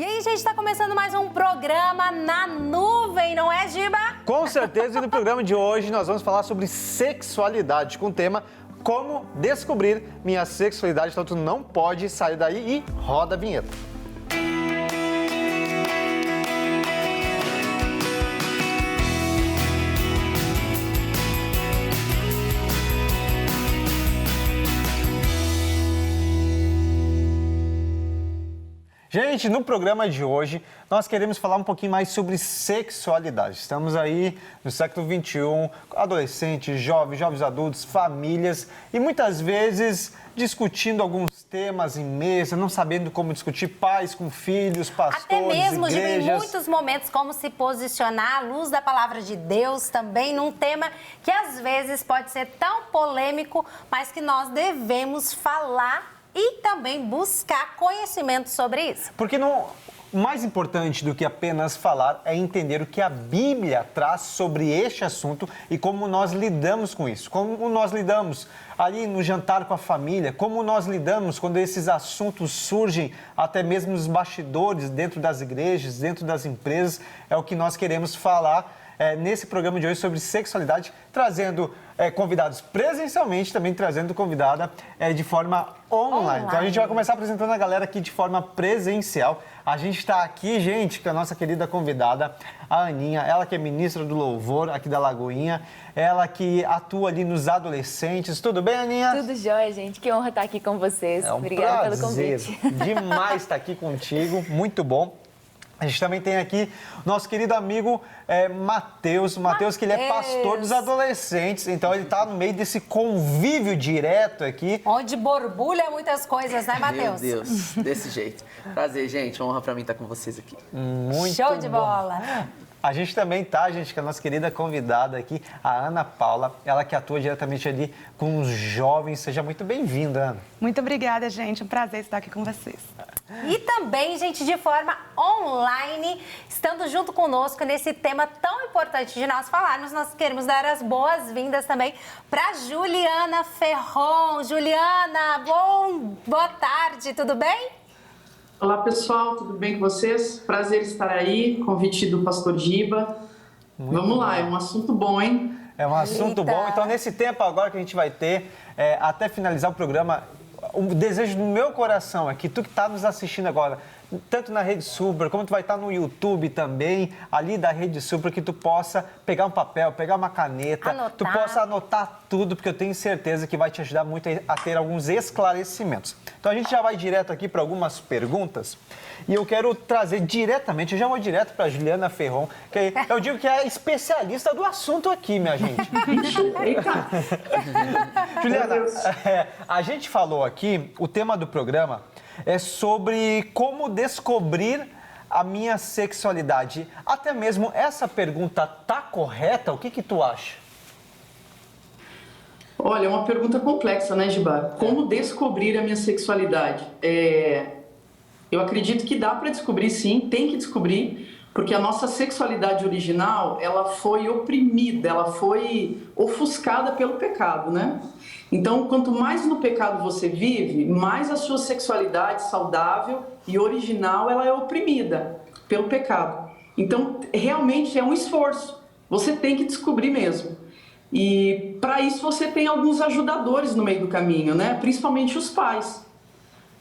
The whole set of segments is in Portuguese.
E aí, gente, está começando mais um programa na nuvem, não é, Giba? Com certeza, e no programa de hoje nós vamos falar sobre sexualidade, com o tema Como Descobrir Minha Sexualidade. Então tu não pode sair daí e roda a vinheta. Gente, no programa de hoje, nós queremos falar um pouquinho mais sobre sexualidade. Estamos aí no século XXI, adolescentes, jovens adultos, famílias e muitas vezes discutindo alguns temas em mesa, não sabendo como discutir, pais com filhos, pastores, até mesmo, igrejas. Em muitos momentos, como se posicionar à luz da palavra de Deus também num tema que às vezes pode ser tão polêmico, mas que nós devemos falar e também buscar conhecimento sobre isso. Porque mais importante do que apenas falar é entender o que a Bíblia traz sobre este assunto e como nós lidamos com isso. Como nós lidamos ali no jantar com a família, como nós lidamos quando esses assuntos surgem até mesmo nos bastidores, dentro das igrejas, dentro das empresas. É o que nós queremos falar nesse programa de hoje sobre sexualidade, trazendo convidados presencialmente, também trazendo convidada de forma online. Então a gente vai começar apresentando a galera aqui de forma presencial. A gente está aqui, gente, com a nossa querida convidada, a Aninha, ela que é ministra do Louvor aqui da Lagoinha, ela que atua ali nos adolescentes. Tudo bem, Aninha? Tudo jóia, gente. Que honra estar aqui com vocês. É um Obrigada prazer pelo convite. Demais estar aqui contigo, muito bom. A gente também tem aqui nosso querido amigo Matheus. Matheus, que ele é pastor dos adolescentes, então ele está no meio desse convívio direto aqui. Onde borbulha muitas coisas, né, Matheus? Meu Deus, desse jeito. Prazer, gente. Honra pra mim estar com vocês aqui. Muito Show de bom. bola. A gente também tá, gente, com a nossa querida convidada aqui, a Ana Paula, ela que atua diretamente ali com os jovens. Seja muito bem-vinda, Ana. Muito obrigada, gente. Um prazer estar aqui com vocês. E também, gente, de forma online, estando junto conosco nesse tema tão importante de nós falarmos, nós queremos dar as boas-vindas também para Juliana Ferron. Juliana, boa tarde, tudo bem? Olá, pessoal, tudo bem com vocês? Prazer estar aí, convite do pastor Giba. Vamos lá, é um assunto bom, hein? É um assunto Eita. bom. Então, nesse tempo agora que a gente vai ter, até finalizar o programa, o desejo do meu coração é que tu que está nos assistindo agora, tanto na Rede Super, como tu vai estar no YouTube também, ali da Rede Super, que tu possa pegar um papel, pegar uma caneta, Anotar. tu possa anotar tudo, porque eu tenho certeza que vai te ajudar muito a ter alguns esclarecimentos. Então a gente já vai direto aqui para algumas perguntas e eu quero trazer diretamente, eu já vou direto para Juliana Ferron, que eu digo que é especialista do assunto aqui, minha gente. Eita! Juliana, a gente falou aqui, o tema do programa é sobre como descobrir a minha sexualidade. Até mesmo essa pergunta tá correta? O que tu acha? Olha, é uma pergunta complexa, né, Giba? Como descobrir a minha sexualidade? Eu acredito que dá para descobrir, sim, tem que descobrir, porque a nossa sexualidade original, ela foi oprimida, ela foi ofuscada pelo pecado, né? Então, quanto mais no pecado você vive, mais a sua sexualidade saudável e original, ela é oprimida pelo pecado. Então, realmente é um esforço, você tem que descobrir mesmo. E para isso você tem alguns ajudadores no meio do caminho, né? Principalmente os pais.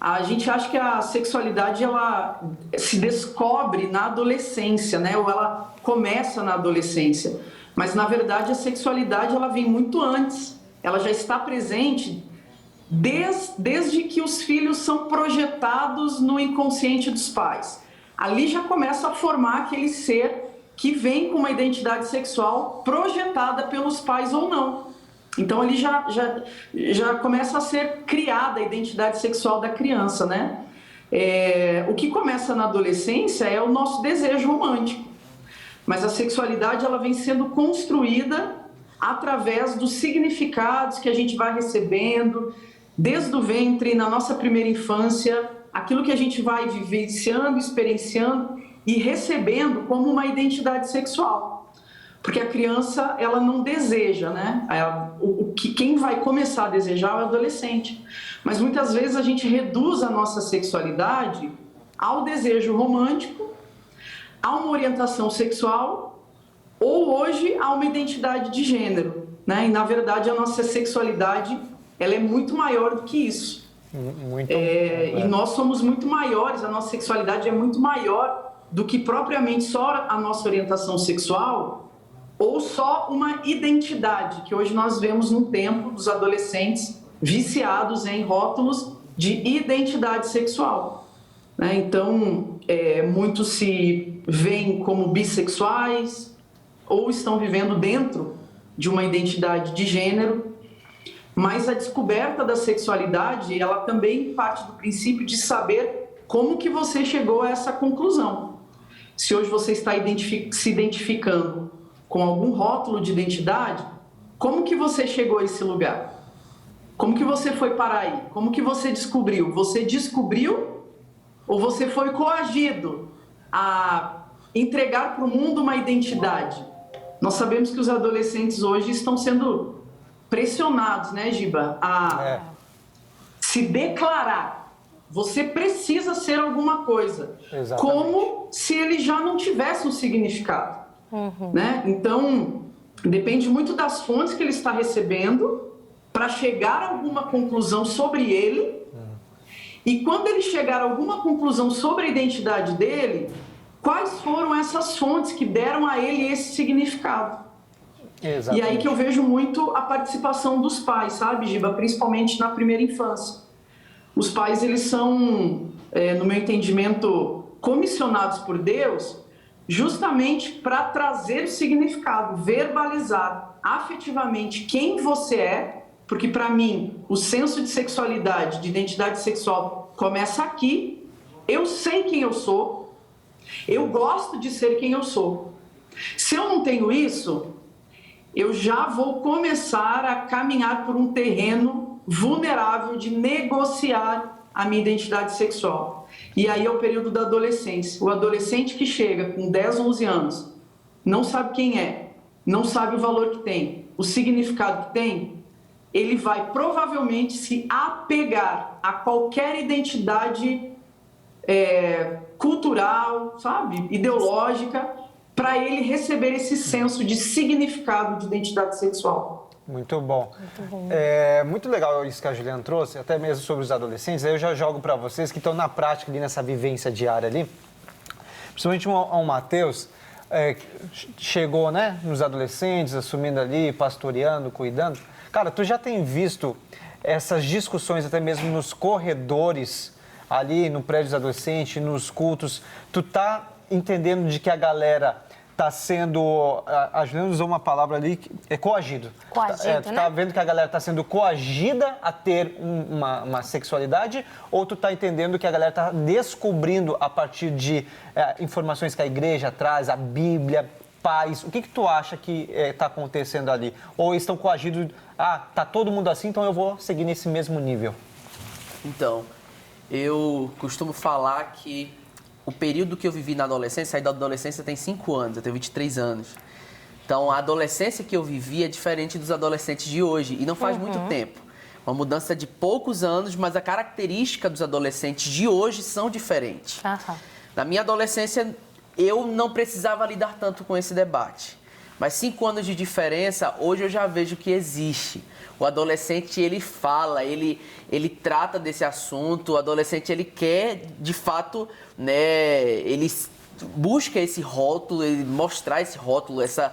A gente acha que a sexualidade ela se descobre na adolescência, né? Ou ela começa na adolescência. Mas na verdade a sexualidade ela vem muito antes. Ela já está presente desde que os filhos são projetados no inconsciente dos pais. Ali já começa a formar aquele ser que vem com uma identidade sexual projetada pelos pais ou não. Então ali já começa a ser criada a identidade sexual da criança, né? O que começa na adolescência é o nosso desejo romântico. Mas a sexualidade ela vem sendo construída através dos significados que a gente vai recebendo desde o ventre, na nossa primeira infância, aquilo que a gente vai vivenciando, experienciando e recebendo como uma identidade sexual. Porque a criança, ela não deseja, né? Quem vai começar a desejar é o adolescente. Mas muitas vezes a gente reduz a nossa sexualidade ao desejo romântico, a uma orientação sexual ou hoje a uma identidade de gênero, né? E na verdade a nossa sexualidade ela é muito maior do que isso. E nós somos muito maiores, a nossa sexualidade é muito maior do que propriamente só a nossa orientação sexual ou só uma identidade, que hoje nós vemos no tempo dos adolescentes viciados em rótulos de identidade sexual, né? Então, muitos se veem como bissexuais ou estão vivendo dentro de uma identidade de gênero, mas a descoberta da sexualidade, ela também parte do princípio de saber como que você chegou a essa conclusão. Se hoje você está se identificando com algum rótulo de identidade, como que você chegou a esse lugar? Como que você foi parar aí? Como que você descobriu? Você descobriu ou você foi coagido a entregar para o mundo uma identidade? Nós sabemos que os adolescentes hoje estão sendo pressionados, né, Giba, a se declarar. Você precisa ser alguma coisa. Exatamente. Como se ele já não tivesse um significado. Né? Então, depende muito das fontes que ele está recebendo para chegar a alguma conclusão sobre ele. E quando ele chegar a alguma conclusão sobre a identidade dele, quais foram essas fontes que deram a ele esse significado? Exatamente. E aí que eu vejo muito a participação dos pais, sabe, Giba? Principalmente na primeira infância. Os pais, eles são, no meu entendimento, comissionados por Deus justamente para trazer o significado, verbalizar afetivamente quem você é, porque para mim o senso de sexualidade, de identidade sexual começa aqui. Eu sei quem eu sou, eu gosto de ser quem eu sou. Se eu não tenho isso, eu já vou começar a caminhar por um terreno vulnerável de negociar a minha identidade sexual. E aí é o período da adolescência. O adolescente que chega com 10, 11 anos, não sabe quem é, não sabe o valor que tem, o significado que tem, ele vai provavelmente se apegar a qualquer identidade cultural, sabe, ideológica, para ele receber esse senso de significado de identidade sexual. Muito bom. Muito legal isso que a Juliana trouxe, até mesmo sobre os adolescentes. Aí eu já jogo para vocês que estão na prática ali, nessa vivência diária ali. Principalmente o Mateus, chegou, né, nos adolescentes, assumindo ali, pastoreando, cuidando. Cara, tu já tem visto essas discussões até mesmo nos corredores, ali no prédio dos adolescentes, nos cultos. Tu tá entendendo de que a galera está sendo, a Juliana usou uma palavra ali, que é coagido. Coagido, tu tá vendo que a galera está sendo coagida a ter uma sexualidade, ou tu tá entendendo que a galera está descobrindo a partir de informações que a igreja traz, a Bíblia, pais? O que tu acha que está acontecendo ali? Ou estão coagidos, tá todo mundo assim, então eu vou seguir nesse mesmo nível? Então, eu costumo falar que o período que eu vivi na adolescência, saí da adolescência tem 5 anos, eu tenho 23 anos. Então, a adolescência que eu vivi é diferente dos adolescentes de hoje, e não faz muito tempo. Uma mudança de poucos anos, mas a característica dos adolescentes de hoje são diferentes. Na minha adolescência, eu não precisava lidar tanto com esse debate. Mas 5 anos de diferença, hoje eu já vejo que existe. O adolescente, ele fala, ele trata desse assunto, o adolescente, ele quer, de fato, né, ele busca esse rótulo, ele mostrar esse rótulo, essa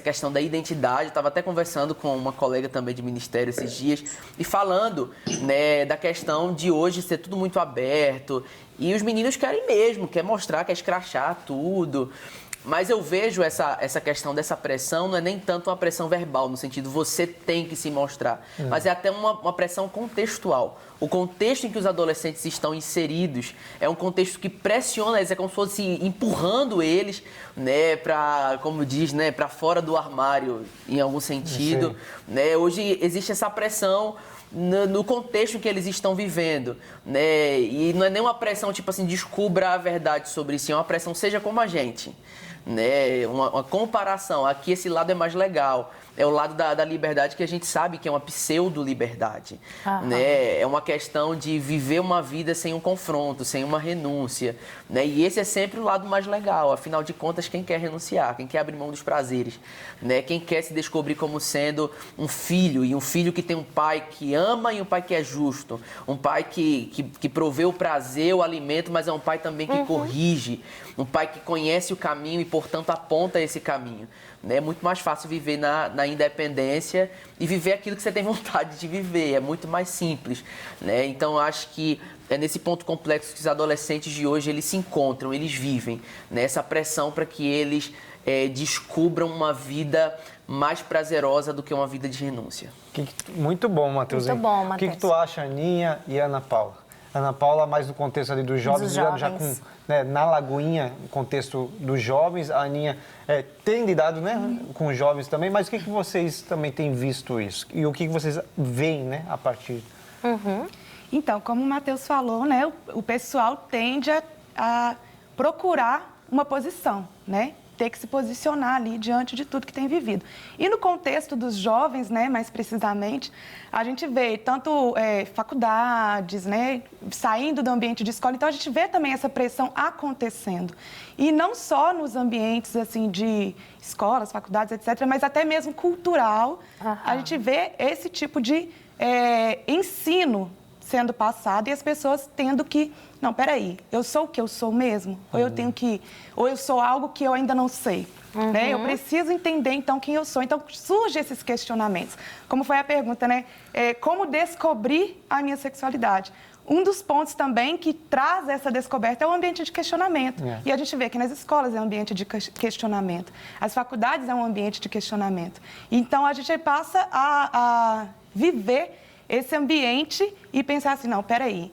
questão da identidade. Eu estava até conversando com uma colega também de ministério esses dias e falando, né, da questão de hoje ser tudo muito aberto. E os meninos querem mesmo, quer mostrar, quer escrachar tudo. Mas eu vejo essa questão dessa pressão, não é nem tanto uma pressão verbal, no sentido você tem que se mostrar, mas é até uma pressão contextual. O contexto em que os adolescentes estão inseridos é um contexto que pressiona eles, é como se fosse empurrando eles, né, para, como diz, né, para fora do armário, em algum sentido. Né? Hoje existe essa pressão no contexto em que eles estão vivendo, né? E não é nem uma pressão tipo assim, descubra a verdade sobre isso, é uma pressão seja como a gente. né? Uma comparação. Aqui esse lado é mais legal. É o lado da liberdade que a gente sabe que é uma pseudo-liberdade. Né? É uma questão de viver uma vida sem um confronto, sem uma renúncia. Né? E esse é sempre o lado mais legal. Afinal de contas, quem quer renunciar? Quem quer abrir mão dos prazeres? Né? Quem quer se descobrir como sendo um filho, e um filho que tem um pai que ama e um pai que é justo. Um pai que provê o prazer, o alimento, mas é um pai também que corrige. Um pai que conhece o caminho e, portanto, aponta esse caminho. É muito mais fácil viver na independência e viver aquilo que você tem vontade de viver. É muito mais simples. Né? Então, eu acho que é nesse ponto complexo que os adolescentes de hoje eles se encontram, eles vivem. Né? Essa pressão para que eles descubram uma vida mais prazerosa do que uma vida de renúncia. Muito bom, Matheus. Muito bom, Matheus. O que tu acha, Aninha e Ana Paula? Ana Paula, mais no contexto ali dos jovens, já com, né, na Lagoinha, no contexto dos jovens. A Aninha tem lidado, né, com os jovens também, mas o que vocês também têm visto isso? E o que vocês veem, né, a partir? Então, como o Matheus falou, né, o pessoal tende a procurar uma posição, né? Ter que se posicionar ali diante de tudo que tem vivido. E no contexto dos jovens, né, mais precisamente, a gente vê tanto faculdades, né, saindo do ambiente de escola, então a gente vê também essa pressão acontecendo. E não só nos ambientes assim de escolas, faculdades, etc., mas até mesmo cultural, a gente vê esse tipo de ensino sendo passado e as pessoas tendo que, não, peraí, eu sou o que eu sou mesmo? Ou eu sou algo que eu ainda não sei, né? Eu preciso entender, então, quem eu sou. Então, surgem esses questionamentos. Como foi a pergunta, né? Como descobrir a minha sexualidade? Um dos pontos também que traz essa descoberta é o ambiente de questionamento. E a gente vê que nas escolas é um ambiente de questionamento. As faculdades é um ambiente de questionamento. Então, a gente passa a viver esse ambiente e pensar assim, não, peraí,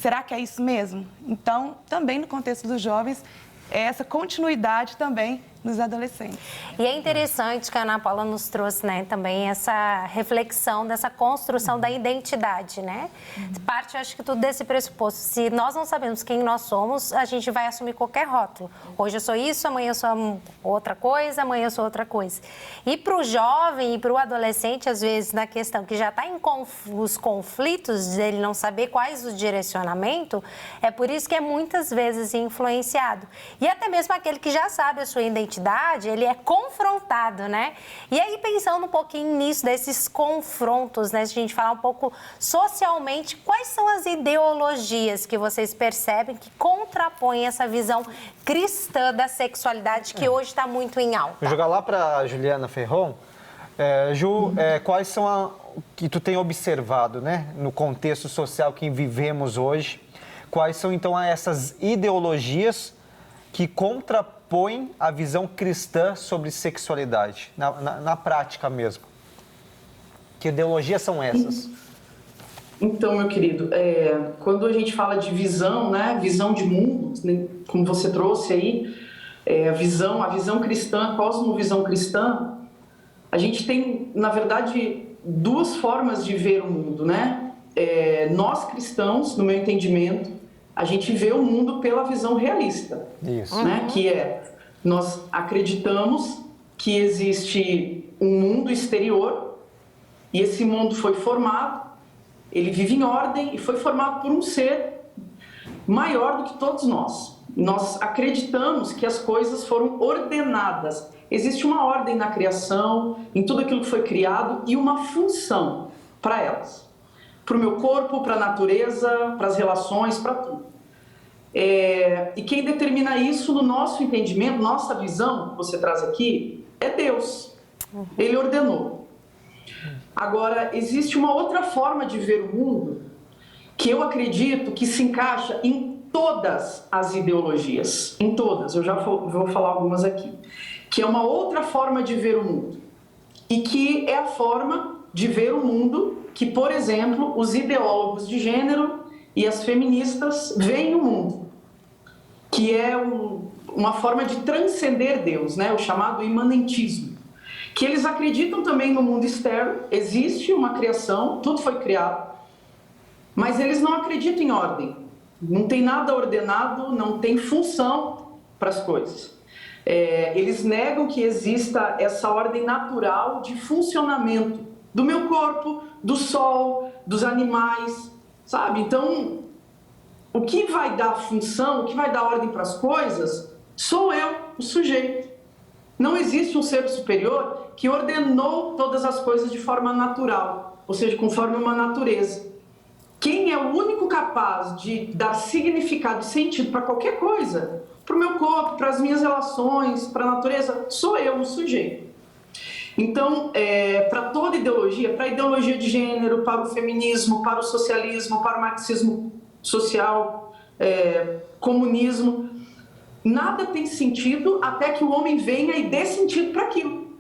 será que é isso mesmo? Então, também no contexto dos jovens, é essa continuidade também nos adolescentes. E é interessante que a Ana Paula nos trouxe, né, também essa reflexão dessa construção da identidade, né? Parte, acho que tudo desse pressuposto. Se nós não sabemos quem nós somos, a gente vai assumir qualquer rótulo. Hoje eu sou isso, amanhã eu sou outra coisa, amanhã eu sou outra coisa. E para o jovem e para o adolescente, às vezes, na questão que já está em os conflitos dele não saber quais o direcionamento, é por isso que é muitas vezes influenciado. E até mesmo aquele que já sabe a sua identidade, ele é confrontado, né? E aí, pensando um pouquinho nisso, desses confrontos, né? Se a gente falar um pouco socialmente, quais são as ideologias que vocês percebem que contrapõem essa visão cristã da sexualidade que hoje está muito em alta? Vou jogar lá para a Juliana Ferron. Ju, quais são que tu tem observado, né? No contexto social que vivemos hoje, quais são, então, essas ideologias que contrapõem a visão cristã sobre sexualidade, na prática mesmo? Que ideologias são essas? Então, meu querido, quando a gente fala de visão, né, visão de mundo, né, como você trouxe aí, a visão cristã, a cosmovisão cristã, a gente tem, na verdade, duas formas de ver o mundo, né? Nós cristãos, no meu entendimento, a gente vê o mundo pela visão realista. Isso. Né? Que nós acreditamos que existe um mundo exterior e esse mundo foi formado, ele vive em ordem e foi formado por um ser maior do que todos nós. Nós acreditamos que as coisas foram ordenadas. Existe uma ordem na criação, em tudo aquilo que foi criado e uma função para elas. Para o meu corpo, para a natureza, para as relações, para tudo. E quem determina isso no nosso entendimento, nossa visão, que você traz aqui, é Deus. Ele ordenou. Agora, existe uma outra forma de ver o mundo que eu acredito que se encaixa em todas as ideologias. Em todas, eu já vou falar algumas aqui. Que é uma outra forma de ver o mundo. E que é a forma de ver o mundo que, por exemplo, os ideólogos de gênero e as feministas veem o mundo, que é uma forma de transcender Deus, né? O chamado imanentismo, que eles acreditam também no mundo externo, existe uma criação, tudo foi criado, mas eles não acreditam em ordem, não tem nada ordenado, não tem função para as coisas. Eles negam que exista essa ordem natural de funcionamento do meu corpo, do sol, dos animais, sabe? Então, o que vai dar função, o que vai dar ordem para as coisas, sou eu, o sujeito. Não existe um ser superior que ordenou todas as coisas de forma natural, ou seja, conforme uma natureza. Quem é o único capaz de dar significado e sentido para qualquer coisa, para o meu corpo, para as minhas relações, para a natureza, sou eu, o sujeito. Então, para toda ideologia, para a ideologia de gênero, para o feminismo, para o socialismo, para o marxismo social, comunismo, nada tem sentido até que o homem venha e dê sentido para aquilo.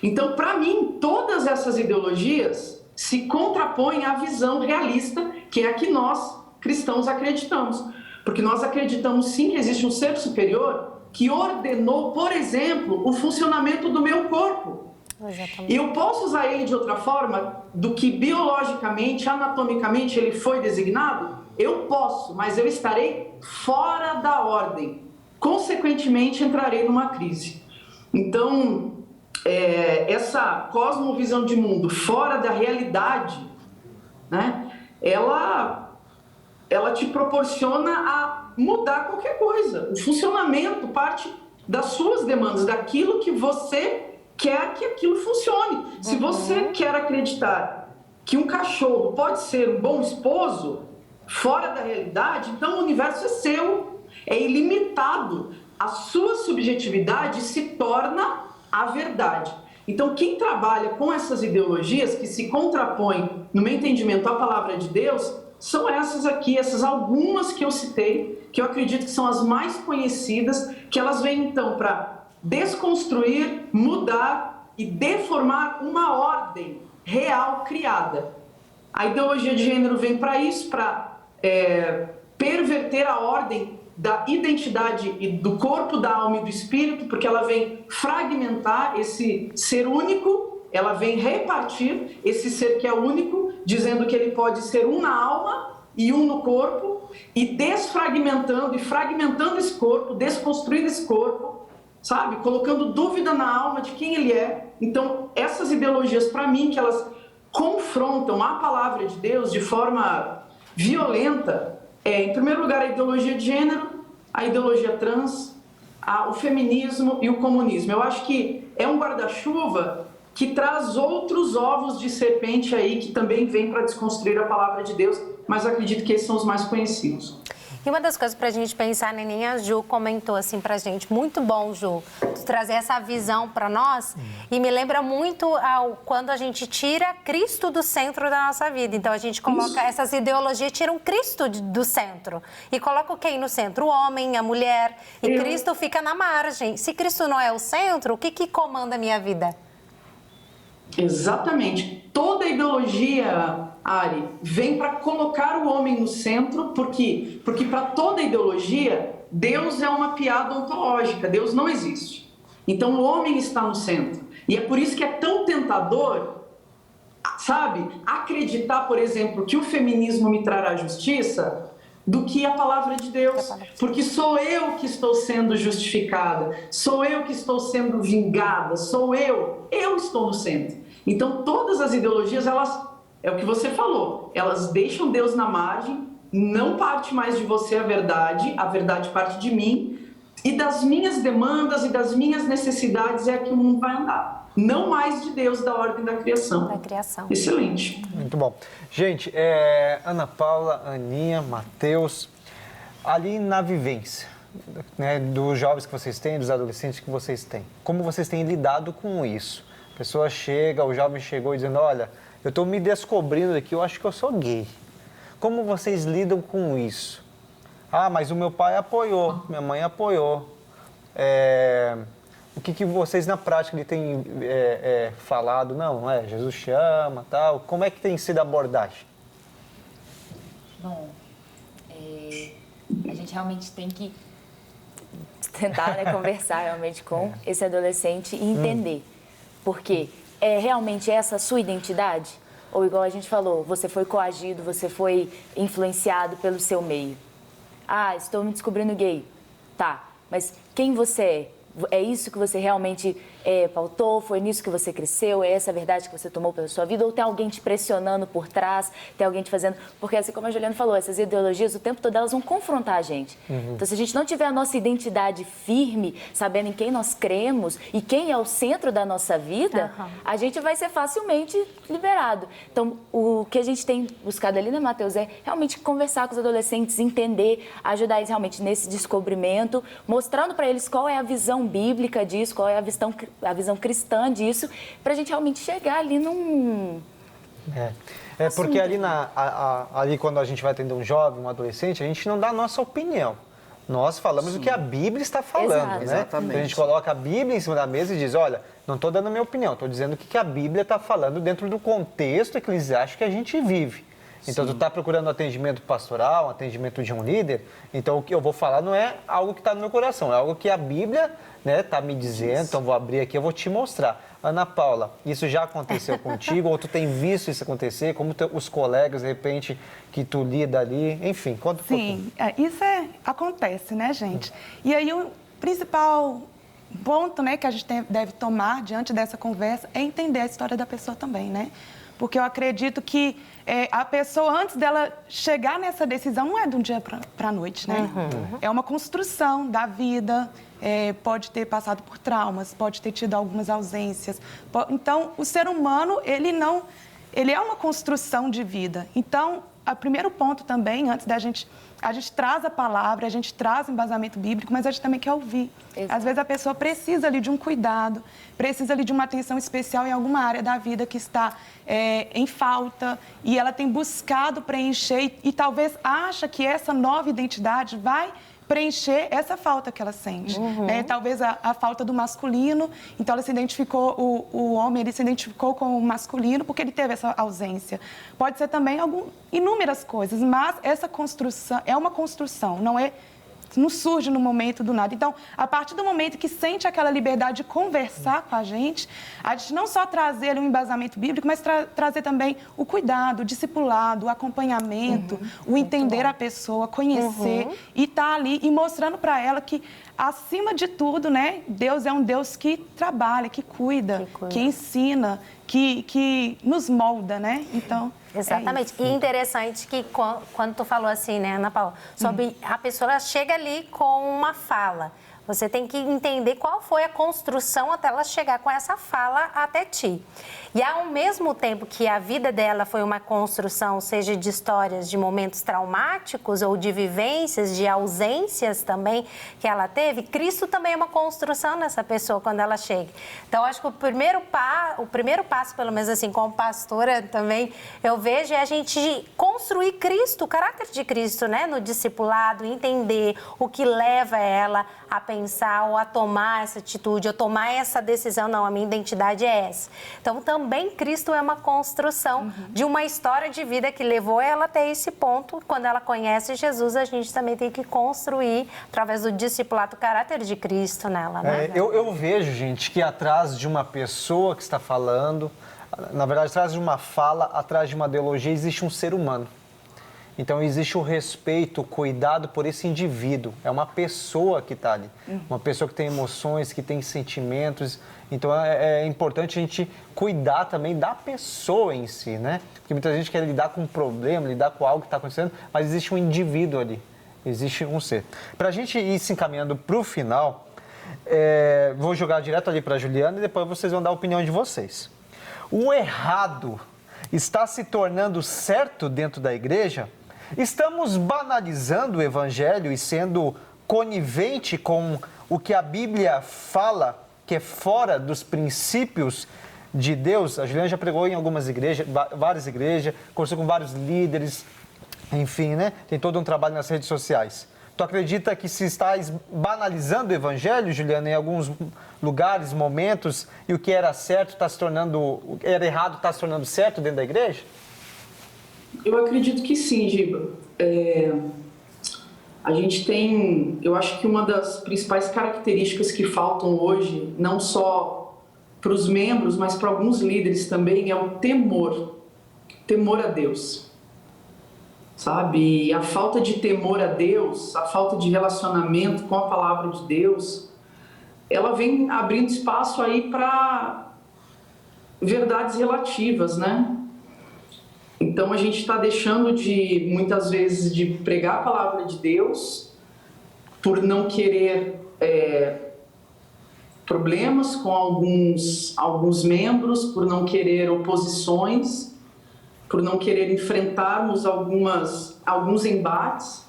Então, para mim, todas essas ideologias se contrapõem à visão realista, que é a que nós, cristãos, acreditamos. Porque nós acreditamos, sim, que existe um ser superior que ordenou, por exemplo, o funcionamento do meu corpo. Exatamente. E eu posso usar ele de outra forma do que biologicamente, anatomicamente ele foi designado? Eu posso, mas eu estarei fora da ordem. Consequentemente, entrarei numa crise. Então, essa cosmovisão de mundo fora da realidade, né, ela te proporciona a mudar qualquer coisa. O funcionamento parte das suas demandas, daquilo que você quer que aquilo funcione. Se você quer acreditar que um cachorro pode ser um bom esposo, fora da realidade, então o universo é seu, é ilimitado. A sua subjetividade se torna a verdade. Então, quem trabalha com essas ideologias que se contrapõem, no meu entendimento, à palavra de Deus, são essas aqui, essas algumas que eu citei, que eu acredito que são as mais conhecidas, que elas vêm, então, para desconstruir, mudar e deformar uma ordem real criada. A ideologia de gênero vem para isso, para perverter a ordem da identidade e do corpo, da alma e do espírito, porque ela vem fragmentar esse ser único, ela vem repartir esse ser que é único, dizendo que ele pode ser um na alma e um no corpo, e desfragmentando e fragmentando esse corpo, desconstruindo esse corpo, sabe? Colocando dúvida na alma de quem ele é. Então, essas ideologias, para mim, que elas confrontam a palavra de Deus de forma violenta, em primeiro lugar, a ideologia de gênero, a ideologia trans, o feminismo e o comunismo. Eu acho que é um guarda-chuva que traz outros ovos de serpente aí, que também vem para desconstruir a palavra de Deus, mas acredito que esses são os mais conhecidos. E uma das coisas para a gente pensar, Neninha, a Ju comentou assim para a gente, muito bom, Ju, trazer essa visão para nós, e me lembra muito quando a gente tira Cristo do centro da nossa vida. Então, a gente coloca essas ideologias, tiram Cristo do centro e coloca quem no centro? O homem, a mulher, e Cristo fica na margem. Se Cristo não é o centro, o que comanda a minha vida? Exatamente. Toda ideologia, Ari, vem para colocar o homem no centro, por quê? Porque para toda ideologia, Deus é uma piada ontológica, Deus não existe. Então o homem está no centro. E é por isso que é tão tentador, sabe, acreditar, por exemplo, que o feminismo me trará justiça, do que a palavra de Deus. Porque sou eu que estou sendo justificada, sou eu que estou sendo vingada, sou eu estou no centro. Então todas as ideologias, elas, é o que você falou, elas deixam Deus na margem, não parte mais de você a verdade parte de mim, e das minhas demandas e das minhas necessidades é que o mundo vai andar. Não mais de Deus, da ordem da criação. Da criação. Excelente. Muito bom. Gente, Ana Paula, Aninha, Matheus, ali na vivência, né, dos jovens que vocês têm, dos adolescentes que vocês têm, como vocês têm lidado com isso? A pessoa chega, o jovem chegou dizendo, olha, eu estou me descobrindo aqui, eu acho que eu sou gay. Como vocês lidam com isso? Ah, mas o meu pai apoiou, minha mãe apoiou. O que vocês na prática têm falado? Não, Jesus chama, tal. Como é que tem sido a abordagem? Bom, a gente realmente tem que tentar conversar realmente com esse adolescente e entender. Porque realmente essa a sua identidade? Ou igual a gente falou, você foi coagido, você foi influenciado pelo seu meio. Ah, estou me descobrindo gay. Tá, mas quem você é? É isso que você realmente pautou? Foi nisso que você cresceu? É essa a verdade que você tomou pela sua vida? Ou tem alguém te pressionando por trás? Tem alguém te fazendo... Porque assim como a Juliana falou, essas ideologias, o tempo todo, elas vão confrontar a gente. Então, se a gente não tiver a nossa identidade firme, sabendo em quem nós cremos e quem é o centro da nossa vida, a gente vai ser facilmente liberado. Então, o que a gente tem buscado ali, né, Mateus, é realmente conversar com os adolescentes, entender, ajudar eles realmente nesse descobrimento, mostrando para eles qual é a visão bíblica disso, qual é a visão cristã disso, para a gente realmente chegar ali num... Porque ali, ali quando a gente vai atender um jovem, um adolescente, a gente não dá a nossa opinião. Nós falamos o que a Bíblia está falando, né? Exatamente. Então a gente coloca a Bíblia em cima da mesa e diz, olha, não estou dando a minha opinião, estou dizendo o que a Bíblia está falando dentro do contexto eclesiástico que a gente vive. Então, tu está procurando atendimento pastoral, atendimento de um líder, então o que eu vou falar não é algo que está no meu coração, é algo que a Bíblia está me dizendo, então vou abrir aqui, eu vou te mostrar. Ana Paula, isso já aconteceu contigo ou tu tem visto isso acontecer? Como os colegas, de repente, que tu lida ali, enfim, conta um pouquinho. Sim, isso acontece, né, gente? E aí o principal ponto, né, que a gente deve tomar diante dessa conversa é entender a história da pessoa também, né? Porque eu acredito que a pessoa, antes dela chegar nessa decisão, não é de um dia para a noite, né? É uma construção da vida, pode ter passado por traumas, pode ter tido algumas ausências. Então, o ser humano, ele é uma construção de vida. Então, o primeiro ponto também, antes da gente... A gente traz a palavra, a gente traz o embasamento bíblico, mas a gente também quer ouvir. Exato. Às vezes a pessoa precisa ali de um cuidado, precisa ali de uma atenção especial em alguma área da vida que está em falta e ela tem buscado preencher e talvez acha que essa nova identidade vai preencher essa falta que ela sente. Talvez a falta do masculino, então ela se identificou, o homem ele se identificou com o masculino porque ele teve essa ausência. Pode ser também inúmeras coisas, mas essa construção é uma construção, não surge no momento do nada. Então, a partir do momento que sente aquela liberdade de conversar com a gente não só trazer ali um embasamento bíblico, mas trazer também o cuidado, o discipulado, o acompanhamento, o entender a pessoa, conhecer e estar ali e mostrando para ela que, acima de tudo, né, Deus é um Deus que trabalha, que cuida, que ensina, que nos molda, né? Então... Exatamente. E interessante que quando tu falou assim, né, Ana Paula, sobre a pessoa chega ali com uma fala. Você tem que entender qual foi a construção até ela chegar com essa fala até ti. E ao mesmo tempo que a vida dela foi uma construção, seja de histórias, de momentos traumáticos ou de vivências, de ausências também que ela teve, Cristo também é uma construção nessa pessoa quando ela chega. Então, acho que o primeiro passo, pelo menos assim, como pastora também, eu vejo é a gente construir Cristo, o caráter de Cristo, né, no discipulado, entender o que leva ela a pensar ou a tomar essa atitude, ou tomar essa decisão, não, a minha identidade é essa. Então, também Cristo é uma construção de uma história de vida que levou ela até esse ponto. Quando ela conhece Jesus, a gente também tem que construir, através do discipulado, o caráter de Cristo nela, né? Eu vejo, gente, que atrás de uma pessoa que está falando, na verdade, atrás de uma fala, atrás de uma ideologia, existe um ser humano. Então, existe o respeito, o cuidado por esse indivíduo. É uma pessoa que está ali. Uma pessoa que tem emoções, que tem sentimentos. Então, é importante a gente cuidar também da pessoa em si, né? Porque muita gente quer lidar com um problema, lidar com algo que está acontecendo, mas existe um indivíduo ali. Existe um ser. Para a gente ir se encaminhando para o final, vou jogar direto ali para a Juliana e depois vocês vão dar a opinião de vocês. O errado está se tornando certo dentro da igreja? Estamos banalizando o evangelho e sendo conivente com o que a Bíblia fala, que é fora dos princípios de Deus? A Juliana já pregou em algumas igrejas, várias igrejas, conversou com vários líderes, enfim, né? Tem todo um trabalho nas redes sociais. Tu acredita que se está banalizando o evangelho, Juliana, em alguns lugares, momentos, e o que era certo está se tornando, o que era errado está se tornando certo dentro da igreja? Eu acredito que sim, Giba. A gente tem, eu acho que uma das principais características que faltam hoje, não só para os membros, mas para alguns líderes também, é o temor a Deus. Sabe? A falta de temor a Deus, a falta de relacionamento com a palavra de Deus, ela vem abrindo espaço aí para verdades relativas, né? Então a gente está deixando de, muitas vezes, de pregar a palavra de Deus por não querer problemas com alguns membros, por não querer oposições, por não querer enfrentarmos alguns embates,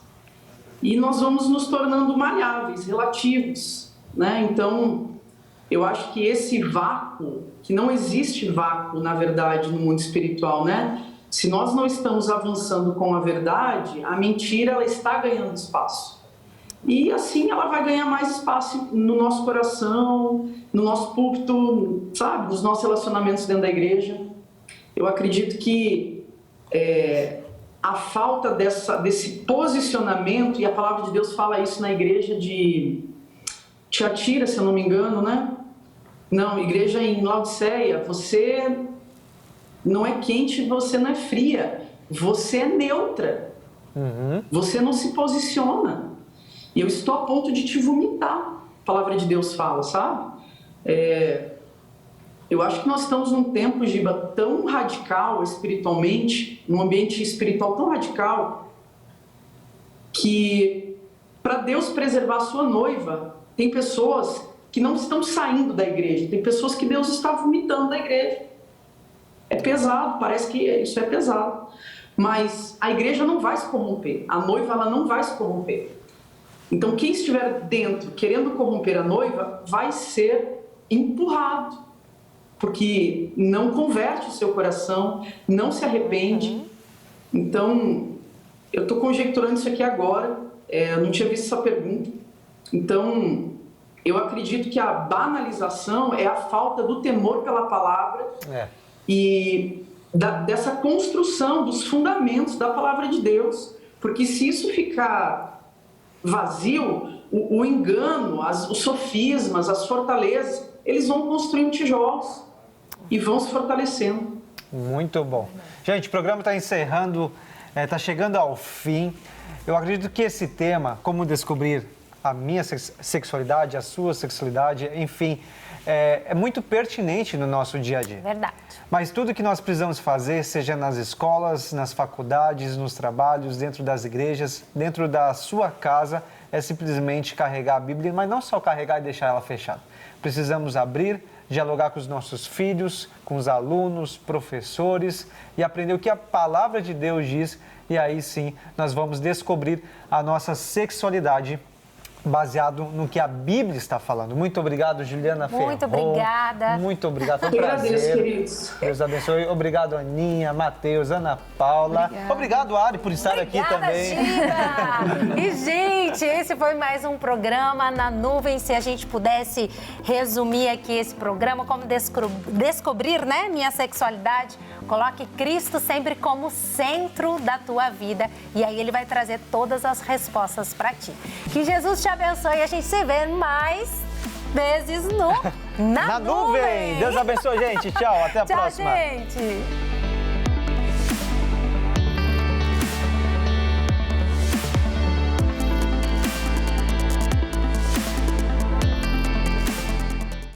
e nós vamos nos tornando maleáveis, relativos, né? Então, eu acho que esse vácuo, que não existe vácuo, na verdade, no mundo espiritual, né? Se nós não estamos avançando com a verdade, a mentira, ela está ganhando espaço. E assim ela vai ganhar mais espaço no nosso coração, no nosso púlpito, sabe? Nos nossos relacionamentos dentro da igreja. Eu acredito que a falta desse posicionamento, e a palavra de Deus fala isso na igreja de Tiatira, se eu não me engano, né? Não, igreja em Laodiceia, você não é quente, você não é fria, você é neutra, você não se posiciona. E eu estou a ponto de te vomitar, a palavra de Deus fala, sabe? Eu acho que nós estamos num tempo, Giba, tão radical espiritualmente, num ambiente espiritual tão radical, que para Deus preservar a sua noiva, tem pessoas que não estão saindo da igreja, tem pessoas que Deus está vomitando da igreja. É pesado, parece que isso é pesado. Mas a igreja não vai se corromper, a noiva ela não vai se corromper. Então, quem estiver dentro querendo corromper a noiva vai ser empurrado, porque não converte o seu coração, não se arrepende. Então, eu estou conjecturando isso aqui agora, eu não tinha visto essa pergunta. Então, eu acredito que a banalização é a falta do temor pela palavra e dessa construção dos fundamentos da palavra de Deus, porque se isso ficar vazio, o engano, os sofismas, as fortalezas, eles vão construindo tijolos e vão se fortalecendo. Muito bom. Gente, o programa está encerrando, está chegando ao fim. Eu acredito que esse tema, como descobrir a minha sexualidade, a sua sexualidade, enfim, é muito pertinente no nosso dia a dia. Verdade. Mas tudo que nós precisamos fazer, seja nas escolas, nas faculdades, nos trabalhos, dentro das igrejas, dentro da sua casa, é simplesmente carregar a Bíblia, mas não só carregar e deixar ela fechada. Precisamos abrir, dialogar com os nossos filhos, com os alunos, professores e aprender o que a palavra de Deus diz, e aí sim nós vamos descobrir a nossa sexualidade baseado no que a Bíblia está falando. Muito obrigado, Juliana Ferron. Muito obrigada. Muito obrigado, foi um prazer. Agradeço, queridos. Deus abençoe. Obrigado, Aninha, Matheus, Ana Paula. Obrigado, Ari, por estar aqui também. Giba. E, gente, esse foi mais um programa na nuvem. Se a gente pudesse resumir aqui esse programa, como descobrir, né, minha sexualidade, coloque Cristo sempre como centro da tua vida e aí ele vai trazer todas as respostas para ti. Que Jesus te abençoe e a gente se vê mais vezes na nuvem. Deus abençoe, gente. Tchau, até a próxima. Tchau, gente.